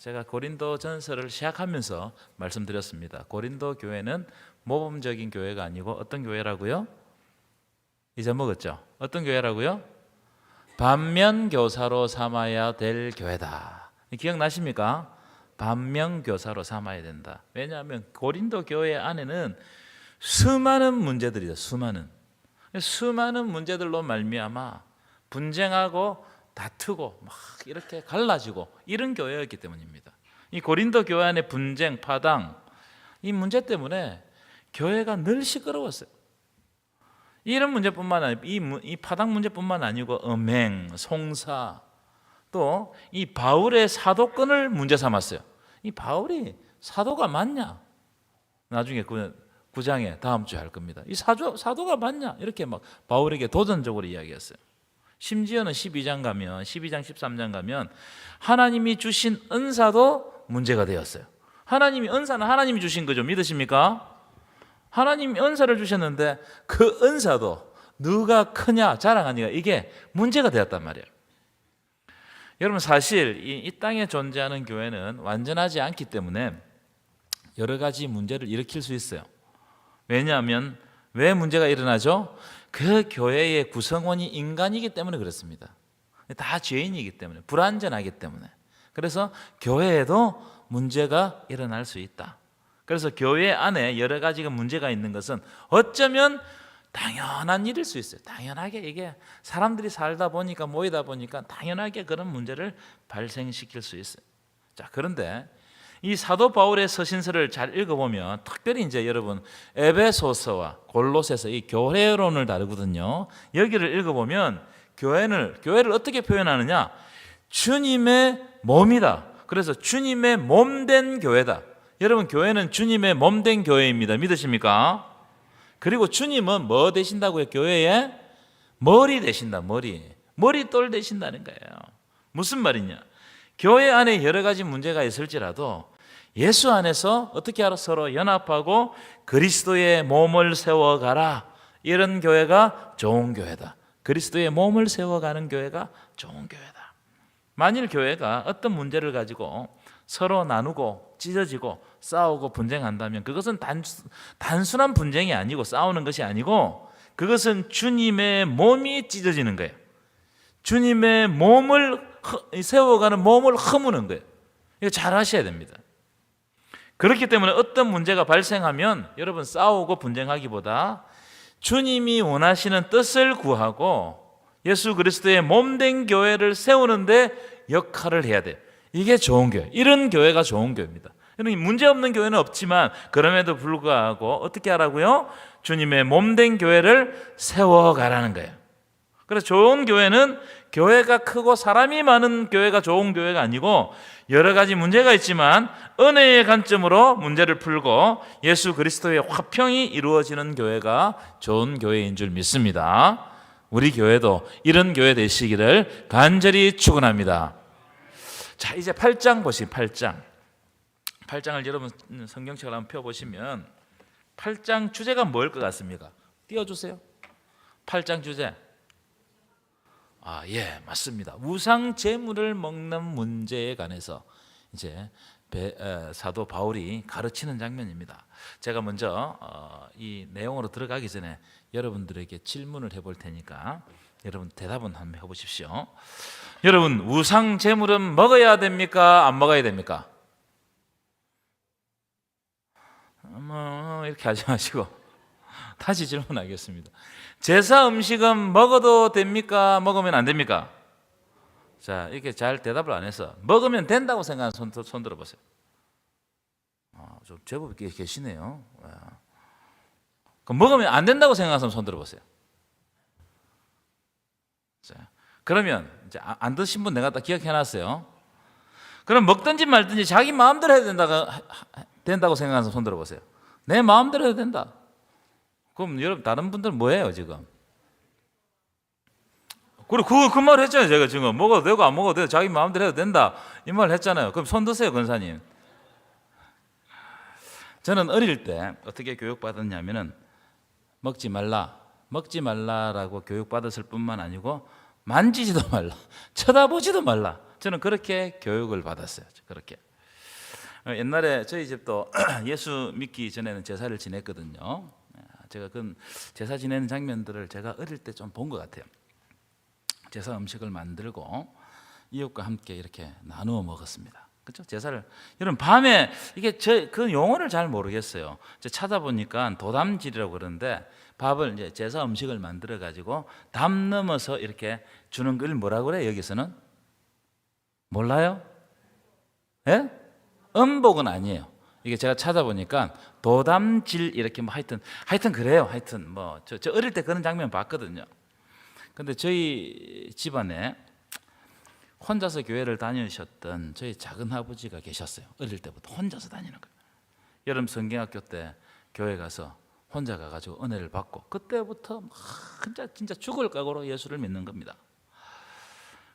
제가 고린도 전서를 시작하면서 말씀드렸습니다. 고린도 교회는 모범적인 교회가 아니고 어떤 교회라고요? 이제 먹었죠? 어떤 교회라고요? 반면교사로 삼아야 될 교회다. 기억나십니까? 반면교사로 삼아야 된다. 왜냐하면 고린도 교회 안에는 수많은 문제들이죠. 수많은 문제들로 말미암아 분쟁하고 다투고 막 이렇게 갈라지고 이런 교회였기 때문입니다. 이 고린도 교회 안의 분쟁, 파당, 이 문제 때문에 교회가 늘 시끄러웠어요. 이런 문제뿐만 아니고 이 파당 문제뿐만 아니고 음행, 송사, 또 이 바울의 사도권을 문제 삼았어요. 이 바울이 사도가 맞냐? 나중에 9장에 다음 주에 할 겁니다. 이 사도가 맞냐? 이렇게 막 바울에게 도전적으로 이야기했어요. 심지어는 12장, 13장 가면 하나님이 주신 은사도 문제가 되었어요. 은사는 하나님이 주신 거죠. 믿으십니까? 하나님이 은사를 주셨는데 그 은사도 누가 크냐 자랑하니까 이게 문제가 되었단 말이에요. 여러분, 사실 이 땅에 존재하는 교회는 완전하지 않기 때문에 여러 가지 문제를 일으킬 수 있어요. 왜냐하면 왜 문제가 일어나죠? 그 교회의 구성원이 인간이기 때문에 그렇습니다. 다 죄인이기 때문에, 불완전하기 때문에. 그래서 교회에도 문제가 일어날 수 있다. 그래서 교회 안에 여러 가지가 문제가 있는 것은 어쩌면 당연한 일일 수 있어요. 당연하게 이게 사람들이 살다 보니까, 모이다 보니까 당연하게 그런 문제를 발생시킬 수 있어요. 자, 그런데 이 사도 바울의 서신서를 잘 읽어보면, 특별히 이제 여러분 에베소서와 골로새서 이 교회론을 다루거든요. 여기를 읽어보면 교회를 어떻게 표현하느냐? 주님의 몸이다. 그래서 주님의 몸된 교회다. 여러분, 교회는 주님의 몸된 교회입니다. 믿으십니까? 그리고 주님은 뭐 되신다고요? 교회의 머리 되신다. 머리돌 되신다는 거예요. 무슨 말이냐? 교회 안에 여러 가지 문제가 있을지라도 예수 안에서 어떻게 하라? 서로 연합하고 그리스도의 몸을 세워가라. 이런 교회가 좋은 교회다. 그리스도의 몸을 세워가는 교회가 좋은 교회다. 만일 교회가 어떤 문제를 가지고 서로 나누고 찢어지고 싸우고 분쟁한다면 그것은 단순한 분쟁이 아니고 싸우는 것이 아니고 그것은 주님의 몸이 찢어지는 거예요. 주님의 몸을 세워가는 몸을 허무는 거예요. 이거 잘 하셔야 됩니다. 그렇기 때문에 어떤 문제가 발생하면 여러분 싸우고 분쟁하기보다 주님이 원하시는 뜻을 구하고 예수 그리스도의 몸된 교회를 세우는데 역할을 해야 돼요. 이게 좋은 교회, 이런 교회가 좋은 교회입니다. 문제없는 교회는 없지만 그럼에도 불구하고 어떻게 하라고요? 주님의 몸된 교회를 세워가라는 거예요. 그래서 좋은 교회는 교회가 크고 사람이 많은 교회가 좋은 교회가 아니고 여러 가지 문제가 있지만 은혜의 관점으로 문제를 풀고 예수 그리스도의 화평이 이루어지는 교회가 좋은 교회인 줄 믿습니다. 우리 교회도 이런 교회 되시기를 간절히 축원합니다. 자, 이제 8장 보시죠. 8장을 여러분 성경책을 한번 펴보시면 8장 주제가 뭐일 것 같습니까? 띄워주세요. 8장 주제. 예, 맞습니다. 우상 제물을 먹는 문제에 관해서 이제 사도 바울이 가르치는 장면입니다. 제가 먼저 이 내용으로 들어가기 전에 여러분들에게 질문을 해볼 테니까 여러분 대답은 한번 해보십시오. 여러분, 우상 제물은 먹어야 됩니까? 안 먹어야 됩니까? 이렇게 하지 마시고 다시 질문하겠습니다. 제사 음식은 먹어도 됩니까? 먹으면 안 됩니까? 자, 이렇게 잘 대답을 안 해서 먹으면 된다고 생각하는 손 들어보세요. 좀 제법 계시네요. 그럼 먹으면 안 된다고 생각하는 손 들어보세요. 자, 그러면 이제 안 드신 분 내가 다 기억해놨어요. 그럼 먹든지 말든지 자기 마음대로 해야 된다고 생각하는 손 들어보세요. 내 마음대로 해도 된다. 그럼 여러분 다른 분들 뭐예요 지금? 그리고 그 말을 했잖아요. 제가 지금 먹어도 되고 안 먹어도 되고 자기 마음대로 해도 된다 이 말을 했잖아요. 그럼 손 드세요, 권사님. 저는 어릴 때 어떻게 교육받았냐면은 먹지 말라라고 교육받았을 뿐만 아니고 만지지도 말라, 쳐다보지도 말라. 저는 그렇게 교육을 받았어요. 그렇게. 옛날에 저희 집도 예수 믿기 전에는 제사를 지냈거든요. 제가 그 제사 지내는 장면들을 제가 어릴 때 좀 본 것 같아요. 제사 음식을 만들고 이웃과 함께 이렇게 나누어 먹었습니다. 그렇죠? 제사를 여러분 밤에 이게 그 용어를 잘 모르겠어요. 찾아보니까 도담질이라고 그러는데 밥을 이제 제사 음식을 만들어 가지고 담 넘어서 이렇게 주는 걸 뭐라고 그래? 여기서는 몰라요? 예? 음복은 아니에요. 이게 제가 찾아보니까 도담질 이렇게 뭐 하여튼 그래요. 하여튼 뭐 저 어릴 때 그런 장면 봤거든요. 근데 저희 집안에 혼자서 교회를 다니셨던 저희 작은 아버지가 계셨어요. 어릴 때부터 혼자서 다니는 거예요. 여름 성경학교 때 교회 가서 혼자 가가지고 은혜를 받고 그때부터 진짜 죽을 각오로 예수를 믿는 겁니다.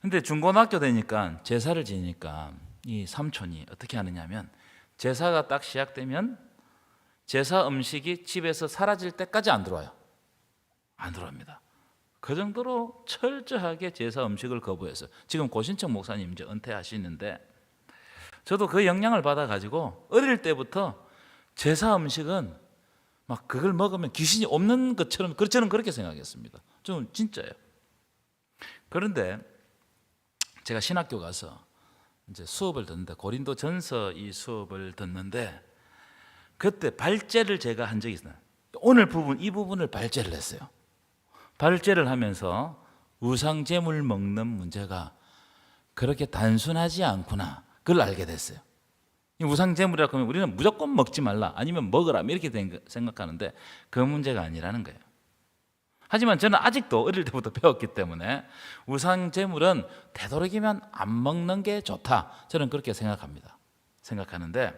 근데 중고등학교 되니까 제사를 지니까 이 삼촌이 어떻게 하느냐면 제사가 딱 시작되면 제사 음식이 집에서 사라질 때까지 안 들어와요. 안 들어옵니다. 그 정도로 철저하게 제사 음식을 거부해서 지금 고신청 목사님 이제 은퇴하시는데 저도 그 영향을 받아가지고 어릴 때부터 제사 음식은 막 그걸 먹으면 귀신이 없는 것처럼 저는 그렇게 생각했습니다. 좀 진짜예요. 그런데 제가 신학교 가서 이제 수업을 듣는데 고린도전서 이 수업을 듣는데 그때 발제를 제가 한 적이 있어요. 오늘 부분 이 부분을 발제를 했어요. 발제를 하면서 우상 제물 먹는 문제가 그렇게 단순하지 않구나 그걸 알게 됐어요. 이 우상 제물이라고 하면 우리는 무조건 먹지 말라 아니면 먹으라 이렇게 생각하는데 그 문제가 아니라는 거예요. 하지만 저는 아직도 어릴 때부터 배웠기 때문에 우상 제물은 되도록이면 안 먹는 게 좋다 저는 그렇게 생각하는데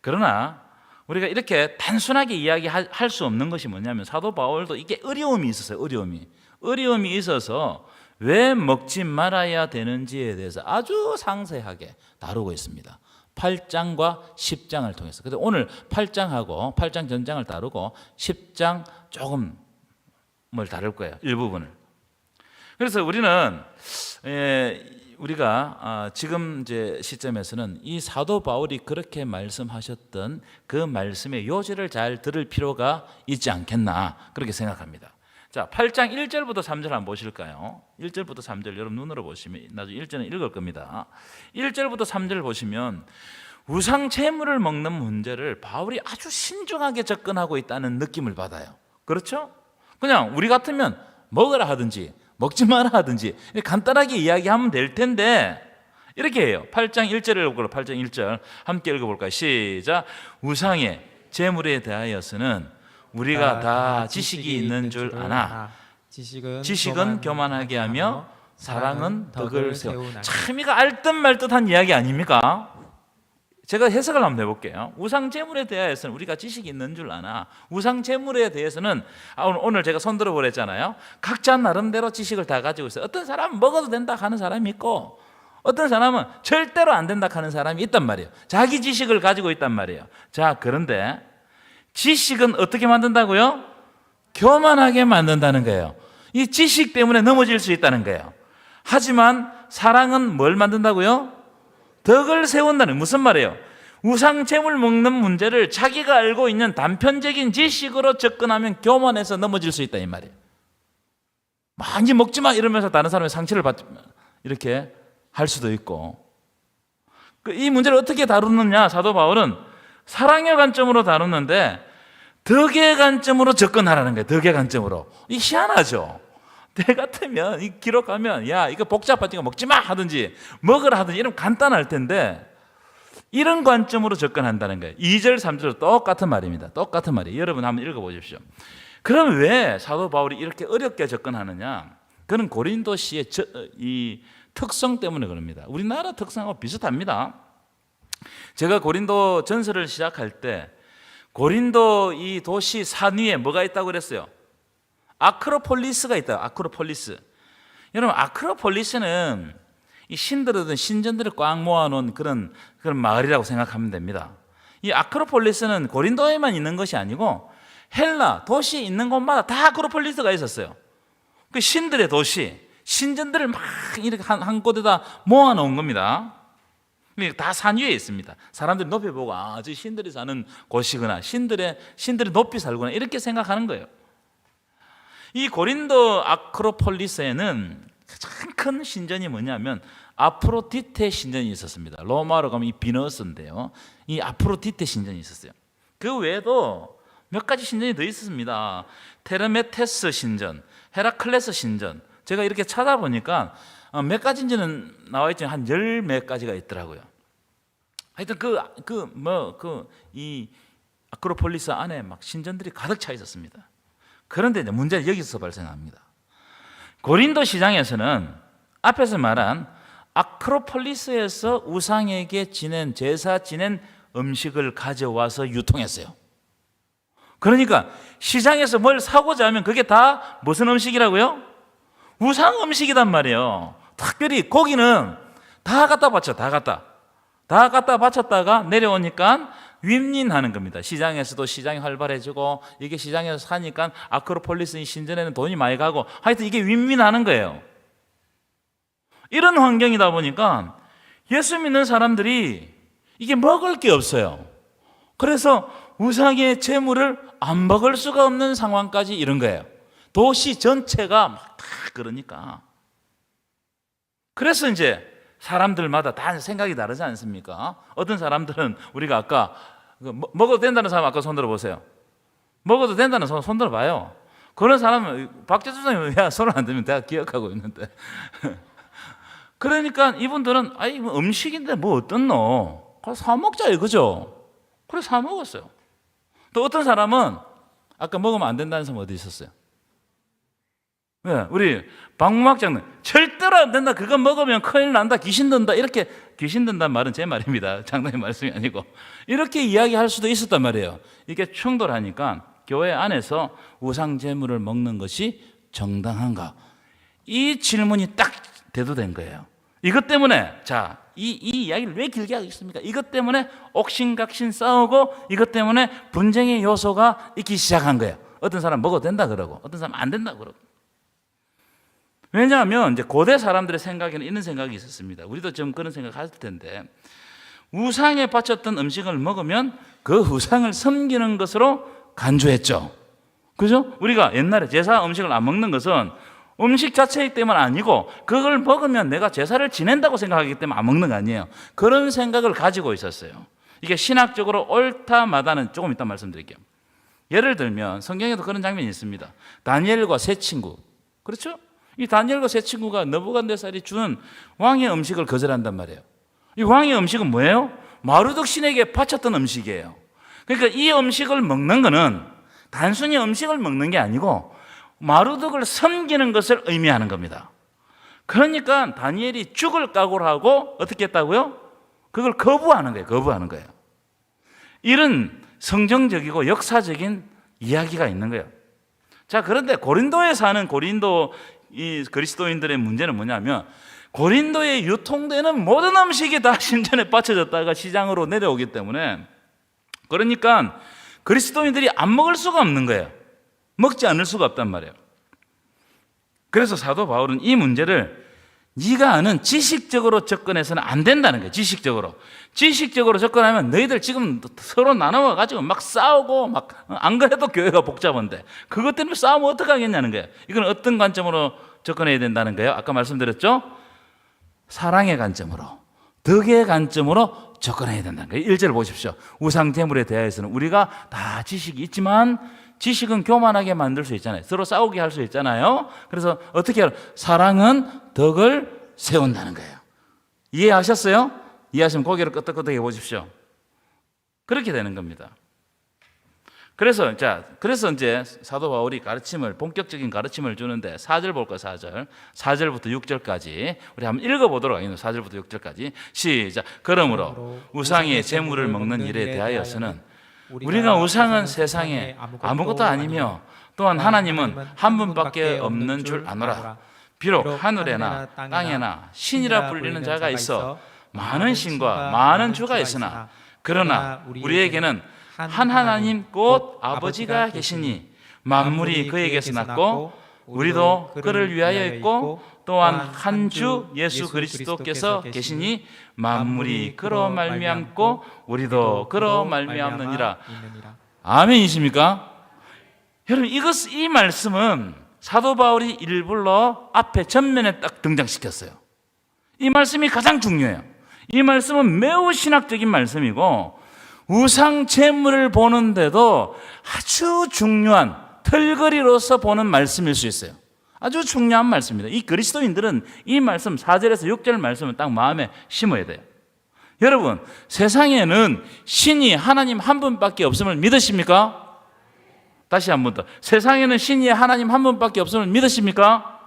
그러나 우리가 이렇게 단순하게 이야기할 수 없는 것이 뭐냐면 사도 바울도 이게 어려움이 있었어요. 어려움이 있어서 왜 먹지 말아야 되는지에 대해서 아주 상세하게 다루고 있습니다. 8장과 10장을 통해서. 근데 오늘 8장하고 8장 전장을 다루고 10장 조금 뭘 다룰 거예요. 일부분을. 그래서 우리가 지금 이제 시점에서는 이 사도 바울이 그렇게 말씀하셨던 그 말씀의 요지를 잘 들을 필요가 있지 않겠나 그렇게 생각합니다. 자, 8장 1절부터 3절 한번 보실까요? 1절부터 3절 여러분 눈으로 보시면 나중에 1절은 읽을 겁니다. 1절부터 3절 보시면 우상 제물을 먹는 문제를 바울이 아주 신중하게 접근하고 있다는 느낌을 받아요. 그렇죠? 그냥 우리 같으면 먹으라 하든지 먹지 마라 하든지 간단하게 이야기하면 될 텐데 이렇게 해요. 8장 1절을 읽고 8장 1절 함께 읽어볼까요? 시작. 우상의 제물에 대하여서는 우리가 다 지식이 있는 줄 아나 지식은 교만하게 하며 사랑은 덕을 세우나. 참 이거 알듯 말듯한 이야기 아닙니까? 제가 해석을 한번 해볼게요. 우상 제물에 대해서는 우리가 지식이 있는 줄 아나 우상 제물에 대해서는 오늘 제가 손 들어 보랬잖아요. 각자 나름대로 지식을 다 가지고 있어요. 어떤 사람은 먹어도 된다 하는 사람이 있고 어떤 사람은 절대로 안 된다 하는 사람이 있단 말이에요. 자기 지식을 가지고 있단 말이에요. 자, 그런데 지식은 어떻게 만든다고요? 교만하게 만든다는 거예요. 이 지식 때문에 넘어질 수 있다는 거예요. 하지만 사랑은 뭘 만든다고요? 덕을 세운다는. 무슨 말이에요? 우상 제물 먹는 문제를 자기가 알고 있는 단편적인 지식으로 접근하면 교만해서 넘어질 수 있다 이 말이에요. 많이 먹지 마 이러면서 다른 사람의 상처를 이렇게 할 수도 있고. 이 문제를 어떻게 다루느냐? 사도 바울은 사랑의 관점으로 다루는데 덕의 관점으로 접근하라는 거예요. 덕의 관점으로. 이 희한하죠. 내 같으면 이 기록하면 야 이거 복잡하니까 먹지 마 하든지 먹으라 하든지 이러면 간단할 텐데 이런 관점으로 접근한다는 거예요. 2절 3절 똑같은 말입니다. 똑같은 말이에요. 여러분 한번 읽어보십시오. 그럼 왜 사도 바울이 이렇게 어렵게 접근하느냐? 그는 고린도시의 이 특성 때문에 그럽니다. 우리나라 특성하고 비슷합니다. 제가 고린도 전서를 시작할 때 고린도 이 도시 산 위에 뭐가 있다고 그랬어요? 아크로폴리스가 있다. 아크로폴리스. 여러분 아크로폴리스는 이 신들이든 신전들을 꽉 모아놓은 그런 마을이라고 생각하면 됩니다. 이 아크로폴리스는 고린도에만 있는 것이 아니고 헬라 도시 있는 곳마다 다 아크로폴리스가 있었어요. 그 신들의 도시, 신전들을 막 이렇게 한 곳에다 모아놓은 겁니다. 다 산 위에 있습니다. 사람들이 높이 보고 저 신들이 사는 곳이구나, 신들이 높이 살구나 이렇게 생각하는 거예요. 이 고린도 아크로폴리스에는 가장 큰 신전이 뭐냐면 아프로디테 신전이 있었습니다. 로마로 가면 이 비너스인데요, 이 아프로디테 신전이 있었어요. 그 외에도 몇 가지 신전이 더 있었습니다. 테르메테스 신전, 헤라클레스 신전. 제가 이렇게 찾아보니까 몇 가지인지는 나와 있지만 한 열 몇 가지가 있더라고요. 하여튼 이 아크로폴리스 안에 막 신전들이 가득 차 있었습니다. 그런데 이제 문제는 여기서 발생합니다. 고린도 시장에서는 앞에서 말한 아크로폴리스에서 우상에게 지낸 제사 지낸 음식을 가져와서 유통했어요. 그러니까 시장에서 뭘 사고자 하면 그게 다 무슨 음식이라고요? 우상 음식이란 말이에요. 특별히 고기는 다 갖다 바쳐, 다 갖다 바쳤다가 내려오니까 윈윈하는 겁니다. 시장에서도 시장이 활발해지고, 이게 시장에서 사니까 아크로폴리스 신전에는 돈이 많이 가고, 하여튼 이게 윈윈하는 거예요. 이런 환경이다 보니까 예수 믿는 사람들이 이게 먹을 게 없어요. 그래서 우상의 재물을 안 먹을 수가 없는 상황까지 이른 거예요. 도시 전체가 막 다 그러니까. 그래서 이제 사람들마다 다 생각이 다르지 않습니까? 어떤 사람들은 우리가 아까 먹어도 된다는 사람 아까 손 들어보세요. 먹어도 된다는 사람 손 들어봐요. 그런 사람은 박재수 선생님 손을 안 들면 내가 기억하고 있는데 그러니까 이분들은 뭐 음식인데 뭐 어떻노? 그래서 사 먹자 이거죠. 그래서 사 먹었어요. 또 어떤 사람은 아까 먹으면 안 된다는 사람 어디 있었어요? 네, 우리 박무학 장님 절대로 안 된다, 그거 먹으면 큰일 난다, 귀신 든다, 이렇게. 귀신 든다는 말은 제 말입니다. 장로님 말씀이 아니고. 이렇게 이야기할 수도 있었단 말이에요. 이게 충돌하니까 교회 안에서 우상 제물을 먹는 것이 정당한가, 이 질문이 딱 대두된 거예요. 이것 때문에 이 이야기를 왜 길게 하겠습니까? 이것 때문에 옥신각신 싸우고, 이것 때문에 분쟁의 요소가 있기 시작한 거예요. 어떤 사람 먹어도 된다 그러고, 어떤 사람 안 된다 그러고. 왜냐하면 이제 고대 사람들의 생각에는 이런 생각이 있었습니다. 우리도 좀 그런 생각할 텐데, 우상에 바쳤던 음식을 먹으면 그 우상을 섬기는 것으로 간주했죠. 그죠? 우리가 옛날에 제사 음식을 안 먹는 것은 음식 자체이기 때문 아니고, 그걸 먹으면 내가 제사를 지낸다고 생각하기 때문에 안 먹는 거 아니에요. 그런 생각을 가지고 있었어요. 이게 신학적으로 옳다 마다는 조금 이따 말씀드릴게요. 예를 들면 성경에도 그런 장면이 있습니다. 다니엘과 세 친구, 그렇죠? 이 다니엘과 세 친구가 느부갓네살이 주는 왕의 음식을 거절한단 말이에요. 이 왕의 음식은 뭐예요? 마르둑 신에게 바쳤던 음식이에요. 그러니까 이 음식을 먹는 거는 단순히 음식을 먹는 게 아니고 마르둑을 섬기는 것을 의미하는 겁니다. 그러니까 다니엘이 죽을 각오를 하고 어떻게 했다고요? 그걸 거부하는 거예요. 이런 성경적이고 역사적인 이야기가 있는 거예요. 자, 그런데 고린도에 사는 이 그리스도인들의 문제는 뭐냐면, 고린도에 유통되는 모든 음식이 다 신전에 바쳐졌다가 시장으로 내려오기 때문에, 그러니까 그리스도인들이 안 먹을 수가 없는 거예요. 먹지 않을 수가 없단 말이에요. 그래서 사도 바울은 이 문제를 네가 아는 지식적으로 접근해서는 안 된다는 거예요. 지식적으로 접근하면 너희들 지금 서로 나눠가지고 막 싸우고, 막 안 그래도 교회가 복잡한데 그것 때문에 싸우면 어떡하겠냐는 거예요. 이건 어떤 관점으로 접근해야 된다는 거예요? 아까 말씀드렸죠? 사랑의 관점으로, 덕의 관점으로 접근해야 된다는 거예요. 1절 보십시오. 우상 제물에 대해서는 우리가 다 지식이 있지만, 지식은 교만하게 만들 수 있잖아요. 서로 싸우게 할 수 있잖아요. 그래서 어떻게 해요? 사랑은 덕을 세운다는 거예요. 이해하셨어요? 이해하시면 고개를 끄덕끄덕 해보십시오. 그렇게 되는 겁니다. 그래서 이제 사도 바울이 본격적인 가르침을 주는데 4절 볼까요? 4절부터 6절까지 우리 한번 읽어보도록 하겠습니다. 4절부터 6절까지 시작. 그러므로 우상의 제물을 먹는 일에 대하여서는 우리가 우상은 세상에 아무것도 아니며 또한 하나님은 한 분밖에 없는 줄 아노라. 비록 하늘에나 땅에나 신이라 불리는 자가 있어 많은 신과 많은 주가 있으나, 그러나 우리에게는 한 하나님 곧 아버지가 계시니 만물이 그에게서 났고 우리도 그를 위하여 있고 또한 한 주 예수 그리스도께서 계시니 만물이 그로 말미암고 우리도 그로 말미암느니라. 아멘이십니까? 여러분, 이 말씀은 사도 바울이 일부러 앞에 전면에 딱 등장시켰어요. 이 말씀이 가장 중요해요. 이 말씀은 매우 신학적인 말씀이고 우상 제물을 보는데도 아주 중요한 털거리로서 보는 말씀일 수 있어요. 아주 중요한 말씀입니다. 이 그리스도인들은 이 말씀 4절에서 6절 말씀을 딱 마음에 심어야 돼요. 여러분, 세상에는 신이 하나님 한 분밖에 없음을 믿으십니까? 다시 한 번 더. 세상에는 신이 하나님 한 분밖에 없음을 믿으십니까?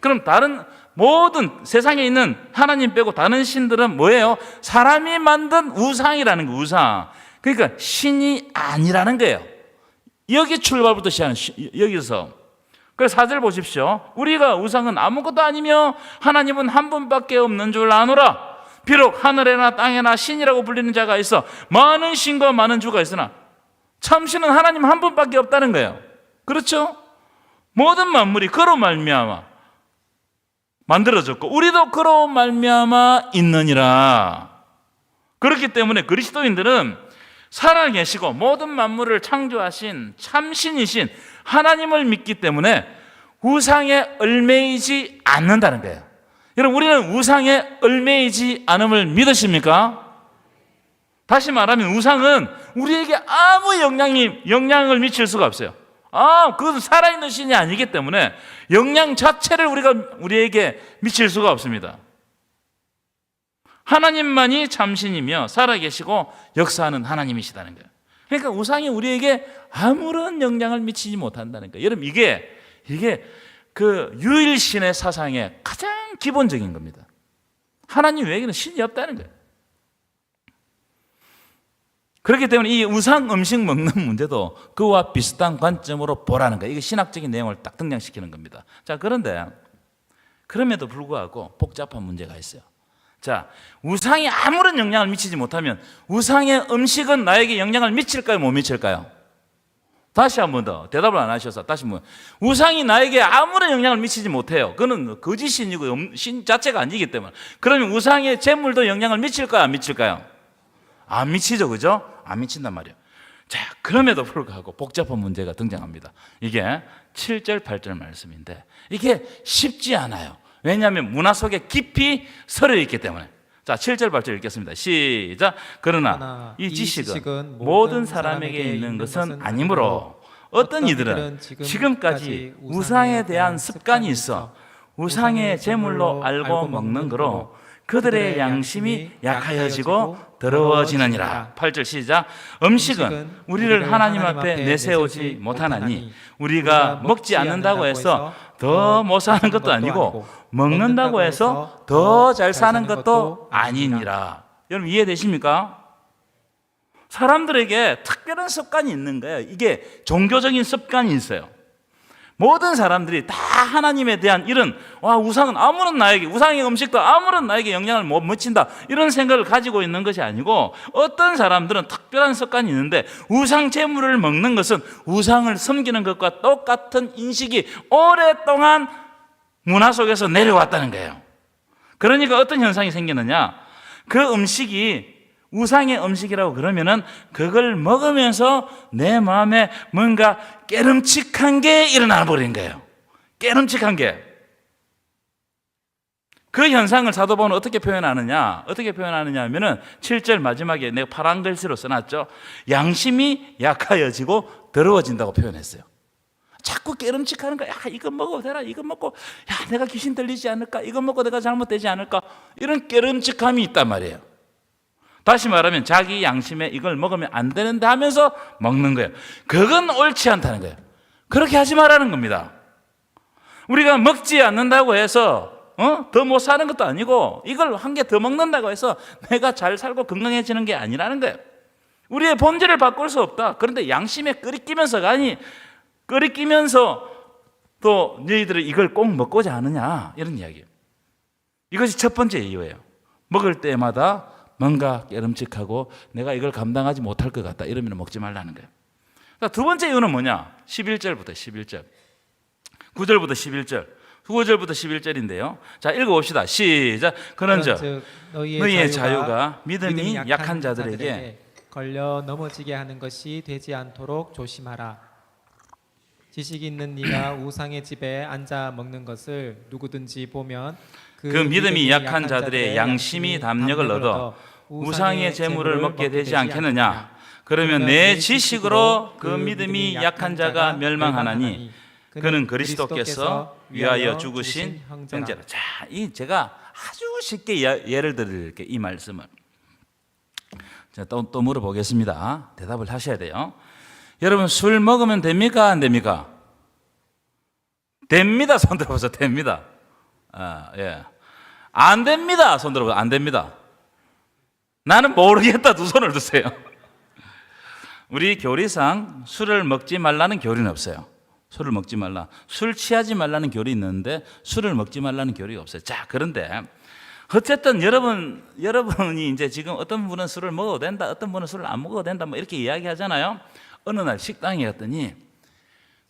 그럼 다른 모든 세상에 있는 하나님 빼고 다른 신들은 뭐예요? 사람이 만든 우상이라는 거, 우상. 그러니까 신이 아니라는 거예요. 여기 출발부터 시작하는, 여기서. 그래서 4절 보십시오. 우리가 우상은 아무것도 아니며 하나님은 한 분밖에 없는 줄 아노라. 비록 하늘에나 땅에나 신이라고 불리는 자가 있어 많은 신과 많은 주가 있으나 참신은 하나님 한 분밖에 없다는 거예요. 그렇죠? 모든 만물이 그로 말미암아 만들어졌고 우리도 그로 말미암아 있느니라. 그렇기 때문에 그리스도인들은 살아계시고 모든 만물을 창조하신 참신이신 하나님을 믿기 때문에 우상에 얽매이지 않는다는 거예요. 여러분, 우리는 우상에 얽매이지 않음을 믿으십니까? 다시 말하면 우상은 우리에게 아무 영향을 미칠 수가 없어요. 그것은 살아있는 신이 아니기 때문에 영향 자체를 우리에게 미칠 수가 없습니다. 하나님만이 참신이며 살아계시고 역사하는 하나님이시다는 거예요. 그러니까 우상이 우리에게 아무런 영향을 미치지 못한다는 거예요. 여러분, 이게 그 유일신의 사상의 가장 기본적인 겁니다. 하나님 외에는 신이 없다는 거예요. 그렇기 때문에 이 우상 음식 먹는 문제도 그와 비슷한 관점으로 보라는 거예요. 이게 신학적인 내용을 딱 등장시키는 겁니다. 자, 그런데 그럼에도 불구하고 복잡한 문제가 있어요. 자, 우상이 아무런 영향을 미치지 못하면 우상의 음식은 나에게 영향을 미칠까요? 못 미칠까요? 다시 한 번 더 대답을 안 하셔서 다시 우상이 나에게 아무런 영향을 미치지 못해요. 그는 거짓신이고 신 자체가 아니기 때문에. 그러면 우상의 제물도 영향을 미칠까요? 안 미칠까요? 안 미치죠, 그죠? 안 미친단 말이에요. 자, 그럼에도 불구하고 복잡한 문제가 등장합니다. 이게 7절, 8절 말씀인데 이게 쉽지 않아요. 왜냐하면 문화 속에 깊이 서려 있기 때문에. 자, 7절, 8절 읽겠습니다. 시작. 그러나 이 지식은 모든 사람에게 있는 것은 아니므로 어떤 이들은 지금까지 우상에 대한 습관이 있어 우상의 제물로 알고 먹는 거로 그들의 양심이 약하여지고 더러워지느니라. 8절 시작. 음식은 우리를 하나님 앞에 내세우지 못하나니 우리가 먹지 않는다고 해서 더 못 사는 것도 아니고 먹는다고 해서 더 잘 사는 것도 아니니라. 여러분, 이해되십니까? 사람들에게 특별한 습관이 있는 거예요. 이게 종교적인 습관이 있어요. 모든 사람들이 다 하나님에 대한 이런 우상은 아무런 나에게, 우상의 음식도 아무런 나에게 영향을 못 미친다, 이런 생각을 가지고 있는 것이 아니고 어떤 사람들은 특별한 습관이 있는데 우상 제물을 먹는 것은 우상을 섬기는 것과 똑같은 인식이 오랫동안 문화 속에서 내려왔다는 거예요. 그러니까 어떤 현상이 생기느냐, 그 음식이 우상의 음식이라고 그러면은 그걸 먹으면서 내 마음에 뭔가 깨름칙한 게 일어나 버린 거예요. 깨름칙한 게. 그 현상을 사도 바울은 어떻게 표현하느냐 하면은 7절 마지막에 내가 파란 글씨로 써놨죠. 양심이 약하여지고 더러워진다고 표현했어요. 자꾸 깨름칙하는 거야. 이거 먹어도 되나? 이거 먹고 내가 귀신 들리지 않을까? 이거 먹고 내가 잘못되지 않을까? 이런 깨름칙함이 있단 말이에요. 다시 말하면 자기 양심에 이걸 먹으면 안 되는데 하면서 먹는 거예요. 그건 옳지 않다는 거예요. 그렇게 하지 말라는 겁니다. 우리가 먹지 않는다고 해서 더 못 사는 것도 아니고 이걸 한 개 더 먹는다고 해서 내가 잘 살고 건강해지는 게 아니라는 거예요. 우리의 본질을 바꿀 수 없다. 그런데 양심에 끓이끼면서 또 너희들은 이걸 꼭 먹고자 하느냐, 이런 이야기예요. 이것이 첫 번째 이유예요. 먹을 때마다 뭔가 깨름칙하고 내가 이걸 감당하지 못할 것 같다, 이러면 먹지 말라는 거예요. 두 번째 이유는 뭐냐? 11절부터 11절, 9절부터 11절. 9절부터 11절인데요. 자, 읽어봅시다. 시작. 그런즉 너희의 자유가 믿음이 약한 자들에게 걸려 넘어지게 하는 것이 되지 않도록 조심하라. 지식 있는 네가 우상의 집에 앉아 먹는 것을 누구든지 보면 그 믿음이 약한 자들의 양심이 담력을 얻어 우상의 재물을 먹게 되지 않겠느냐. 그러면 내 지식으로 그 믿음이 약한 자가 멸망하나니 그는 그리스도께서 위하여 죽으신 형제라. 자, 이 제가 아주 쉽게 예를 드릴게요. 이 말씀을. 자, 또 물어보겠습니다. 대답을 하셔야 돼요. 여러분, 술 먹으면 됩니까? 안 됩니까? 됩니다. 손 들어보세요. 됩니다. 예. 안 됩니다. 손 들어보세요. 안 됩니다. 나는 모르겠다. 두 손을 드세요. 우리 교리상 술을 먹지 말라는 교리는 없어요. 술을 먹지 말라. 술 취하지 말라는 교리 있는데 술을 먹지 말라는 교리가 없어요. 자, 그런데 어쨌든 여러분이 이제 지금 어떤 분은 술을 먹어도 된다, 어떤 분은 술을 안 먹어도 된다, 뭐 이렇게 이야기하잖아요. 어느 날 식당에 갔더니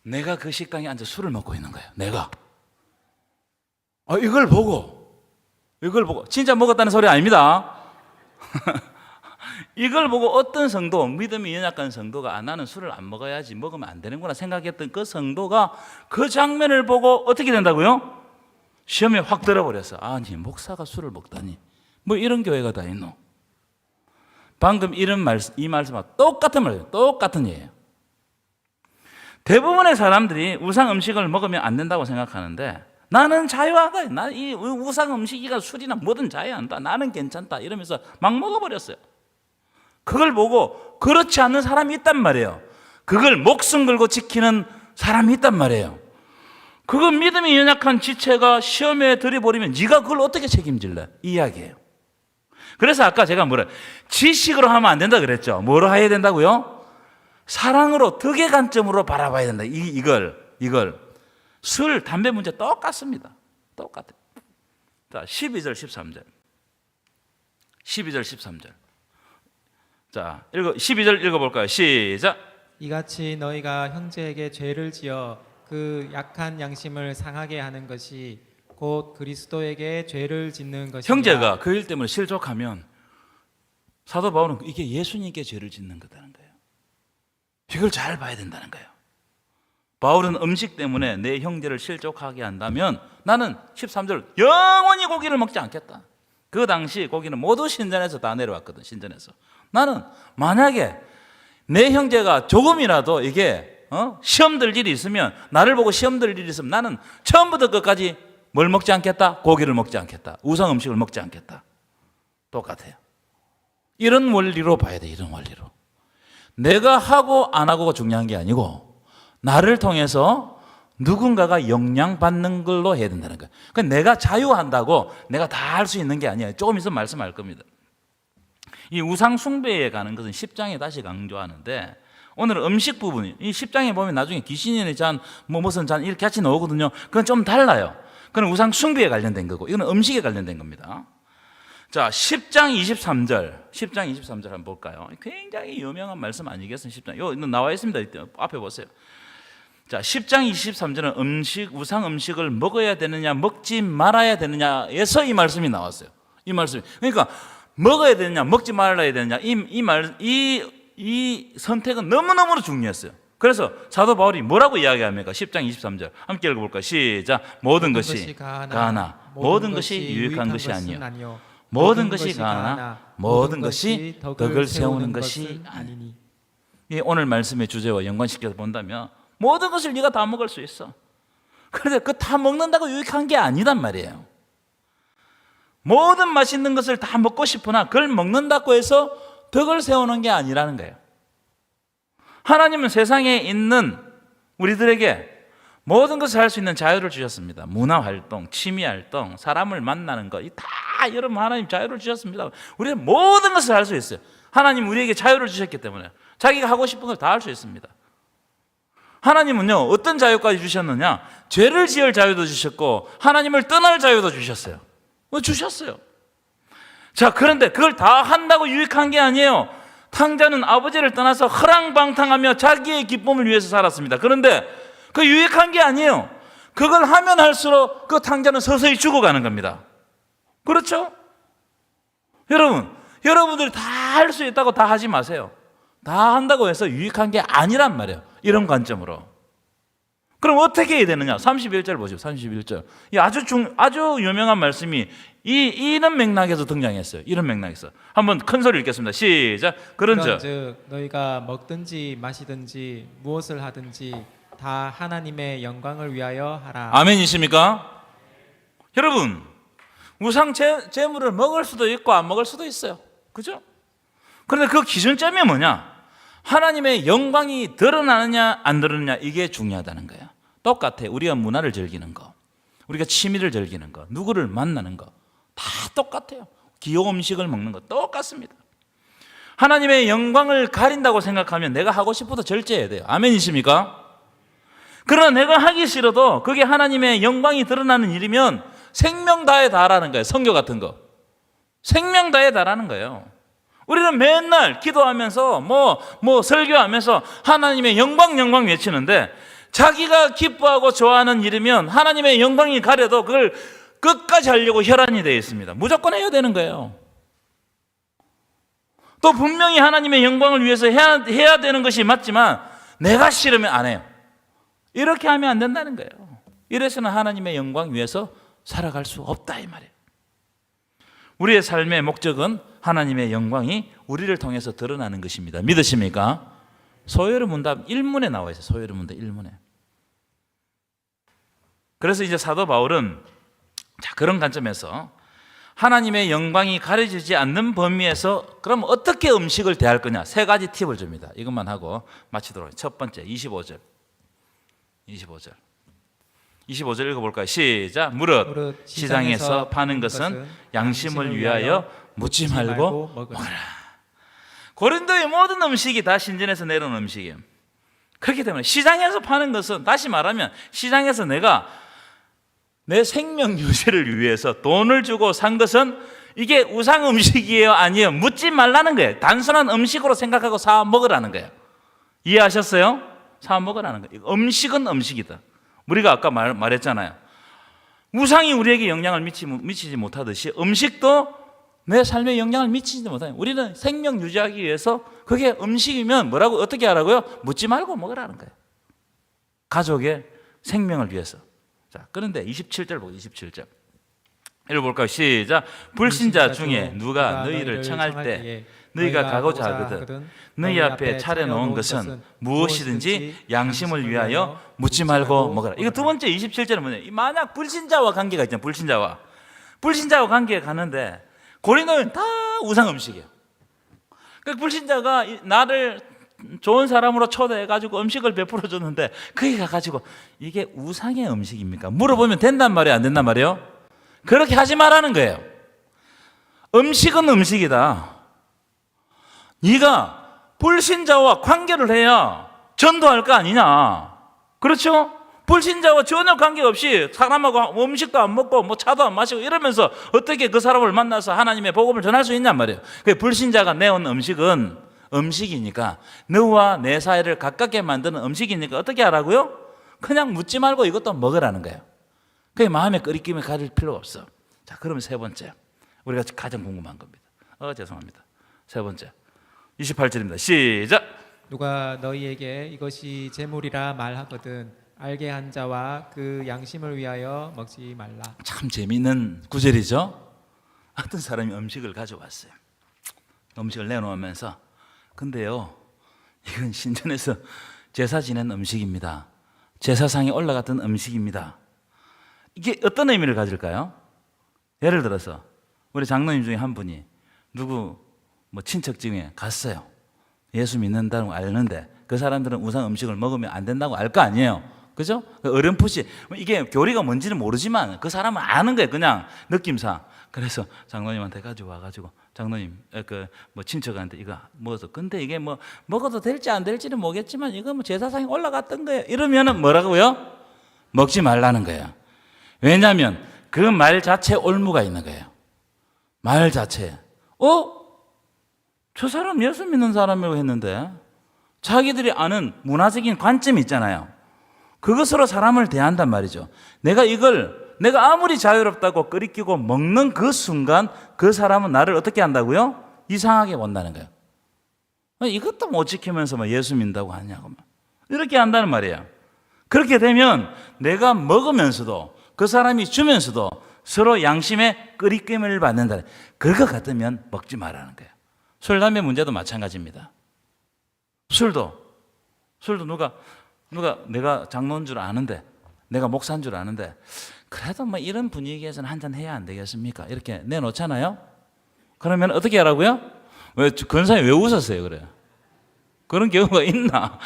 내가 그 식당에 앉아 술을 먹고 있는 거예요. 내가. 이걸 보고 진짜 먹었다는 소리 아닙니다. 이걸 보고 어떤 성도, 믿음이 연약한 성도가 나는 술을 안 먹어야지, 먹으면 안 되는구나 생각했던 그 성도가 그 장면을 보고 어떻게 된다고요? 시험에 확 들어버렸어. 아니, 목사가 술을 먹다니, 뭐 이런 교회가 다 있노? 방금 이 말씀과 똑같은 말이에요. 똑같은 예예요. 대부분의 사람들이 우상 음식을 먹으면 안 된다고 생각하는데 나는 자유하다. 나 이 우상 음식이가 술이나 뭐든 자유한다. 나는 괜찮다. 이러면서 막 먹어버렸어요. 그걸 보고 그렇지 않는 사람이 있단 말이에요. 그걸 목숨 걸고 지키는 사람이 있단 말이에요. 그거 믿음이 연약한 지체가 시험에 들이버리면 네가 그걸 어떻게 책임질래? 이 이야기예요. 그래서 아까 제가 지식으로 하면 안 된다 그랬죠. 뭐로 해야 된다고요? 사랑으로, 덕의 관점으로 바라봐야 된다. 이걸. 술, 담배 문제 똑같습니다. 똑같아요. 자, 12절, 13절. 12절, 13절. 자, 12절 읽어볼까요? 시작. 이같이 너희가 형제에게 죄를 지어 그 약한 양심을 상하게 하는 것이 곧 그리스도에게 죄를 짓는 것이니라. 형제가 그 일 때문에 실족하면 사도 바울은 이게 예수님께 죄를 짓는 거다는 거예요. 이걸 잘 봐야 된다는 거예요. 바울은 음식 때문에 내 형제를 실족하게 한다면 나는 13절 영원히 고기를 먹지 않겠다. 그 당시 고기는 모두 신전에서 다 내려왔거든. 신전에서. 나는 만약에 내 형제가 조금이라도 이게 시험 들 일이 있으면, 나를 보고 시험 들 일이 있으면 나는 처음부터 끝까지 뭘 먹지 않겠다? 고기를 먹지 않겠다. 우상 음식을 먹지 않겠다. 똑같아요. 이런 원리로 봐야 돼. 이런 원리로. 내가 하고 안 하고가 중요한 게 아니고 나를 통해서 누군가가 영향받는 걸로 해야 된다는 거예요. 그러니까 내가 자유한다고 내가 다 할 수 있는 게 아니에요. 조금 있으면 말씀할 겁니다. 이 우상 숭배에 가는 것은 10장에 다시 강조하는데, 오늘은 음식 부분이, 이 10장에 보면 나중에 귀신의 잔, 무슨 잔 이렇게 같이 나오거든요. 그건 좀 달라요. 그건 우상 숭배에 관련된 거고, 이거는 음식에 관련된 겁니다. 자, 10장 23절 한번 볼까요? 굉장히 유명한 말씀 아니겠습니까? 10장. 이거 나와 있습니다. 앞에 보세요. 자, 10장 23절은 우상 음식을 먹어야 되느냐, 먹지 말아야 되느냐에서 이 말씀이 나왔어요. 이 말씀이. 그러니까 먹어야 되느냐, 먹지 말아야 되느냐, 이 선택은 너무너무 중요했어요. 그래서 사도 바울이 뭐라고 이야기합니까? 10장 23절. 함께 읽어볼까요? 시작. 모든 것이 가하나 모든 것이 유익한 것이 아니요. 모든 것이 가하나 모든 것이 덕을 세우는 것이 아니니. 오늘 말씀의 주제와 연관시켜서 본다면 모든 것을 네가 다 먹을 수 있어. 그런데 그 다 먹는다고 유익한 게 아니단 말이에요. 모든 맛있는 것을 다 먹고 싶으나 그걸 먹는다고 해서 덕을 세우는 게 아니라는 거예요. 하나님은 세상에 있는 우리들에게 모든 것을 할 수 있는 자유를 주셨습니다. 문화활동, 취미활동, 사람을 만나는 것, 다 여러분 하나님 자유를 주셨습니다. 우리는 모든 것을 할 수 있어요. 하나님 우리에게 자유를 주셨기 때문에 자기가 하고 싶은 걸 다 할 수 있습니다. 하나님은요, 어떤 자유까지 주셨느냐? 죄를 지을 자유도 주셨고 하나님을 떠날 자유도 주셨어요. 주셨어요. 자, 그런데 그걸 다 한다고 유익한 게 아니에요. 탕자는 아버지를 떠나서 허랑방탕하며 자기의 기쁨을 위해서 살았습니다. 그런데 그 유익한 게 아니에요. 그걸 하면 할수록 그 탕자는 서서히 죽어가는 겁니다. 그렇죠? 여러분들이 다 할 수 있다고 다 하지 마세요. 다 한다고 해서 유익한 게 아니란 말이에요. 이런 관점으로. 그럼 어떻게 해야 되느냐? 31절 보시죠. 31절. 이 아주 유명한 말씀이 이런 맥락에서 등장했어요. 이런 맥락에서. 한번 큰 소리 읽겠습니다. 시작. 그런즉 너희가 먹든지 마시든지 무엇을 하든지 다 하나님의 영광을 위하여 하라. 아멘이십니까? 여러분, 우상 제물을 먹을 수도 있고 안 먹을 수도 있어요. 그죠? 그런데 그 기준점이 뭐냐? 하나님의 영광이 드러나느냐 안 드러나느냐, 이게 중요하다는 거예요. 똑같아요. 우리가 문화를 즐기는 거, 우리가 취미를 즐기는 거, 누구를 만나는 거 다 똑같아요. 기호 음식을 먹는 거 똑같습니다. 하나님의 영광을 가린다고 생각하면 내가 하고 싶어도 절제해야 돼요. 아멘이십니까? 그러나 내가 하기 싫어도 그게 하나님의 영광이 드러나는 일이면 생명 다해 달하는 거예요. 선교 같은 거 생명 다해 달하는 거예요. 우리는 맨날 기도하면서 뭐 설교하면서 하나님의 영광 외치는데, 자기가 기뻐하고 좋아하는 일이면 하나님의 영광이 가려도 그걸 끝까지 하려고 혈안이 되어 있습니다. 무조건 해야 되는 거예요. 또 분명히 하나님의 영광을 위해서 해야 되는 것이 맞지만 내가 싫으면 안 해요. 이렇게 하면 안 된다는 거예요. 이래서는 하나님의 영광 위해서 살아갈 수 없다, 이 말이에요. 우리의 삶의 목적은 하나님의 영광이 우리를 통해서 드러나는 것입니다. 믿으십니까? 소요리 문답 1문에 나와 있어요. 소요리 문답 1문에. 그래서 이제 사도 바울은 그런 관점에서 하나님의 영광이 가려지지 않는 범위에서 그럼 어떻게 음식을 대할 거냐, 세 가지 팁을 줍니다. 이것만 하고 마치도록 하겠습니다. 첫 번째 25절 읽어볼까요? 시작. 무릇 시장에서 파는 것은 양심을 위하여 묻지 말고 먹어라. 고린도의 모든 음식이 다 신전에서 내려온 음식이에요. 그렇기 때문에 시장에서 파는 것은, 다시 말하면 시장에서 내가 내 생명 유지를 위해서 돈을 주고 산 것은 이게 우상 음식이에요, 아니에요? 묻지 말라는 거예요. 단순한 음식으로 생각하고 사 먹으라는 거예요. 이해하셨어요? 사 먹으라는 거예요. 음식은 음식이다. 우리가 아까 말했잖아요. 우상이 우리에게 영향을 미치지 못하듯이 음식도 내 삶에 영향을 미치지 못해요. 우리는 생명 유지하기 위해서 그게 음식이면 뭐라고 어떻게 하라고요? 묻지 말고 먹으라는 거예요. 가족의 생명을 위해서. 자, 그런데 27절 보고 27절 읽어볼까요? 시작. 불신자 중에 누가 너희를 청할 때 너희가 가고자 하거든 너희 앞에 차려놓은 것은 무엇이든지 양심을 위하여 묻지 말고 먹어라. 이거 두 번째 27절은 뭐냐? 만약 불신자와 관계가 있잖아요. 불신자와 관계가 가는데 고린도는 다 우상 음식이에요. 그 불신자가 나를 좋은 사람으로 초대해가지고 음식을 베풀어 줬는데 거기 가가지고 이게 우상의 음식입니까? 물어보면 된단 말이에요, 안 된단 말이에요? 그렇게 하지 말라는 거예요. 음식은 음식이다. 네가 불신자와 관계를 해야 전도할 거 아니냐. 그렇죠? 불신자와 전혀 관계없이 사람하고 음식도 안 먹고 뭐 차도 안 마시고 이러면서 어떻게 그 사람을 만나서 하나님의 복음을 전할 수 있냔 말이에요. 그 불신자가 내온 음식은 음식이니까, 너와 내 사이를 가깝게 만드는 음식이니까 어떻게 하라고요? 그냥 묻지 말고 이것도 먹으라는 거예요. 그게 마음에 끓이김에 가릴 필요가 없어. 자, 그러면 세 번째, 우리가 가장 궁금한 겁니다. 죄송합니다. 세 번째 28절입니다. 시작. 누가 너희에게 이것이 제물이라 말하거든 알게 한 자와 그 양심을 위하여 먹지 말라. 참 재미있는 구절이죠. 어떤 사람이 음식을 가져왔어요. 음식을 내놓으면서, 근데요, 이건 신전에서 제사 지낸 음식입니다. 제사상에 올라갔던 음식입니다. 이게 어떤 의미를 가질까요? 예를 들어서 우리 장로님 중에 한 분이 누구 친척 집에 갔어요. 예수 믿는다는 거 알는데 그 사람들은 우상 음식을 먹으면 안 된다고 알 거 아니에요. 그죠? 어렴풋이 이게 교리가 뭔지는 모르지만 그 사람은 아는 거예요. 그냥 느낌상. 그래서 장로님한테 가져와가지고, 장로님 친척한테 이거 먹어서, 근데 이게 먹어도 될지 안 될지는 모르겠지만 이거 제사상에 올라갔던 거예요. 이러면은 뭐라고요? 먹지 말라는 거예요. 왜냐하면 그 말 자체에 올무가 있는 거예요. 말 자체에 저 사람 예수 믿는 사람이라고 했는데 자기들이 아는 문화적인 관점이 있잖아요. 그것으로 사람을 대한단 말이죠. 내가 아무리 자유롭다고 끄리끼고 먹는 그 순간 그 사람은 나를 어떻게 한다고요? 이상하게 본다는 거예요. 이것도 못 지키면서 뭐 예수 믿는다고 하냐고 이렇게 한다는 말이에요. 그렇게 되면 내가 먹으면서도 그 사람이 주면서도 서로 양심의 끄리낌을 받는다. 그거 같으면 먹지 말라는 거예요. 술, 담배 문제도 마찬가지입니다. 술도 누가 내가 장로인 줄 아는데, 내가 목사인 줄 아는데, 그래도 뭐 이런 분위기에서는 한잔 해야 안 되겠습니까? 이렇게 내놓잖아요. 그러면 어떻게 하라고요? 왜 권사님 왜 웃었어요? 그래요. 그런 경우가 있나?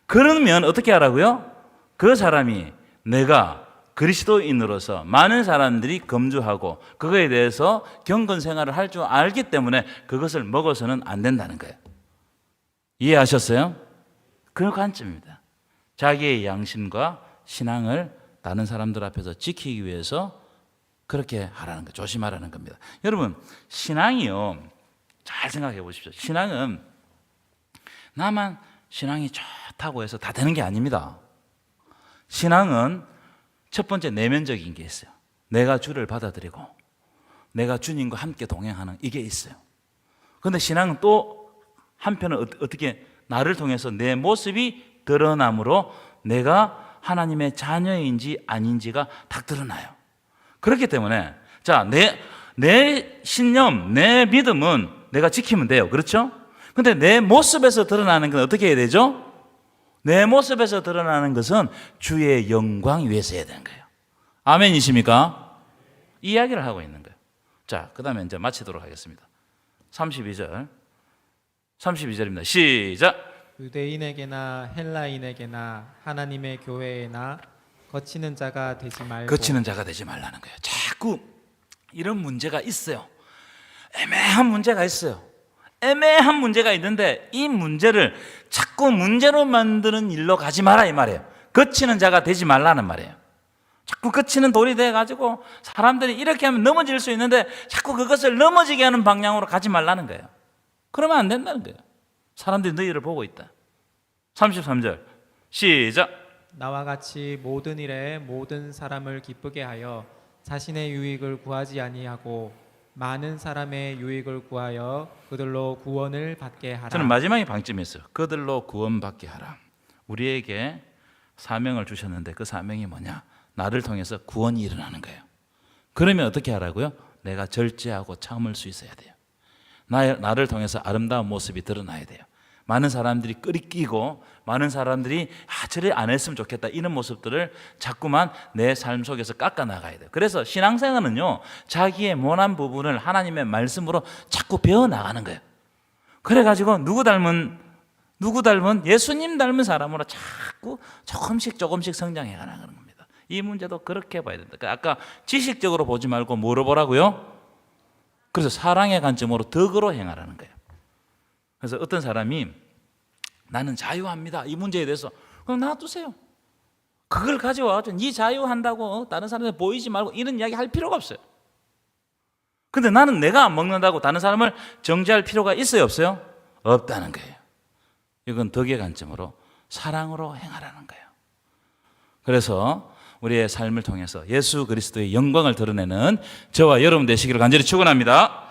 그러면 어떻게 하라고요? 그 사람이 내가 그리스도인으로서 많은 사람들이 검주하고 그거에 대해서 경건 생활을 할 줄 알기 때문에 그것을 먹어서는 안 된다는 거예요. 이해하셨어요? 그 관점입니다. 자기의 양심과 신앙을 다른 사람들 앞에서 지키기 위해서 그렇게 하라는 거, 조심하라는 겁니다. 여러분, 신앙이요, 잘 생각해 보십시오. 신앙은 나만 신앙이 좋다고 해서 다 되는 게 아닙니다. 신앙은 첫 번째 내면적인 게 있어요. 내가 주를 받아들이고 내가 주님과 함께 동행하는 이게 있어요. 그런데 신앙은 또 한편은 어떻게 나를 통해서 내 모습이 드러남으로 내가 하나님의 자녀인지 아닌지가 딱 드러나요. 그렇기 때문에 자, 내 신념, 내 믿음은 내가 지키면 돼요. 그렇죠? 근데 내 모습에서 드러나는 건 어떻게 해야 되죠? 내 모습에서 드러나는 것은 주의 영광 위해서 해야 되는 거예요. 아멘이십니까? 이 이야기를 하고 있는 거예요. 자, 그 다음에 이제 마치도록 하겠습니다. 32절입니다. 시작. 유대인에게나 헬라인에게나 하나님의 교회에나 거치는 자가 되지 말고. 거치는 자가 되지 말라는 거예요. 자꾸 이런 문제가 있어요. 애매한 문제가 있어요. 애매한 문제가 있는데 이 문제를 자꾸 문제로 만드는 일로 가지 마라 이 말이에요. 거치는 자가 되지 말라는 말이에요. 자꾸 거치는 돌이 돼가지고 사람들이 이렇게 하면 넘어질 수 있는데 자꾸 그것을 넘어지게 하는 방향으로 가지 말라는 거예요. 그러면 안 된다는 거예요. 사람들이 너희를 보고 있다. 33절 시작. 나와 같이 모든 일에 모든 사람을 기쁘게 하여 자신의 유익을 구하지 아니하고 많은 사람의 유익을 구하여 그들로 구원을 받게 하라. 저는 마지막에 방점이 있어요. 그들로 구원받게 하라. 우리에게 사명을 주셨는데 그 사명이 뭐냐? 나를 통해서 구원이 일어나는 거예요. 그러면 어떻게 하라고요? 내가 절제하고 참을 수 있어야 돼요. 나를 통해서 아름다운 모습이 드러나야 돼요. 많은 사람들이 끄리끼고 많은 사람들이 저래 안 했으면 좋겠다 이런 모습들을 자꾸만 내 삶 속에서 깎아 나가야 돼요. 그래서 신앙생활은요, 자기의 모난 부분을 하나님의 말씀으로 자꾸 배워 나가는 거예요. 그래가지고 누구 닮은 예수님 닮은 사람으로 자꾸 조금씩 성장해 가는 겁니다. 이 문제도 그렇게 봐야 된다. 아까 지식적으로 보지 말고 뭐로 보라고요? 그래서 사랑의 관점으로 덕으로 행하라는 거예요. 그래서 어떤 사람이 나는 자유합니다 이 문제에 대해서 그럼 놔두세요. 그걸 가져와가지고 네 자유한다고 다른 사람한테 보이지 말고 이런 이야기 할 필요가 없어요. 근데 나는 내가 안 먹는다고 다른 사람을 정죄할 필요가 있어요 없어요? 없다는 거예요. 이건 덕의 관점으로 사랑으로 행하라는 거예요. 그래서 우리의 삶을 통해서 예수 그리스도의 영광을 드러내는 저와 여러분 되시기를 간절히 축원합니다.